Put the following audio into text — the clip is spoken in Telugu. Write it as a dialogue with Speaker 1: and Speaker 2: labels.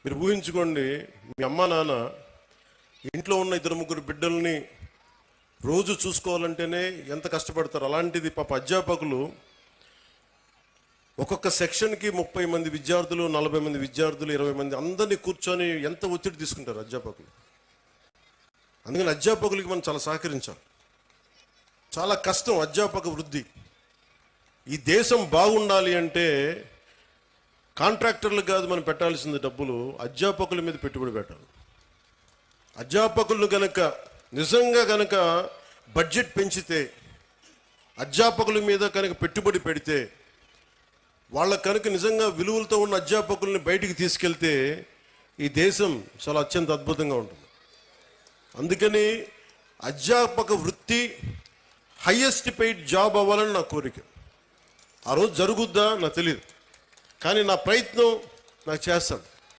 Speaker 1: మీరు ఊహించుకోండి, మీ అమ్మ నాన్న ఇంట్లో ఉన్న 2-3 బిడ్డల్ని రోజు చూసుకోవాలంటేనే ఎంత కష్టపడతారు. అలాంటిది పాప అధ్యాపకులు ఒక్కొక్క సెక్షన్కి 30 మంది విద్యార్థులు, 40 మంది విద్యార్థులు, 20 మంది అందరినీ కూర్చొని ఎంత ఒత్తిడి తీసుకుంటారు అధ్యాపకులు. అందుకని అధ్యాపకులకి మనం చాలా సహకరించాలి. చాలా కష్టం అధ్యాపక వృద్ధి. ఈ దేశం బాగుండాలి అంటే కాంట్రాక్టర్లకు కాదు మనం పెట్టాల్సింది డబ్బులు, అధ్యాపకుల మీద పెట్టుబడి పెట్టాలి. అధ్యాపకులను కనుక నిజంగా కనుక బడ్జెట్ పెంచితే, అధ్యాపకుల మీద కనుక పెట్టుబడి పెడితే, వాళ్ళ కనుక నిజంగా విలువలతో ఉన్న అధ్యాపకుల్ని బయటికి తీసుకెళ్తే ఈ దేశం చాలా అత్యంత అద్భుతంగా ఉంటుంది. అందుకని అధ్యాపక వృత్తి హైయెస్ట్ పెయిడ్ జాబ్ అవ్వాలని నా కోరిక. ఆ రోజు జరుగుద్దా నాకు తెలియదు, కానీ నా ప్రయత్నం నాకు చేస్తాను.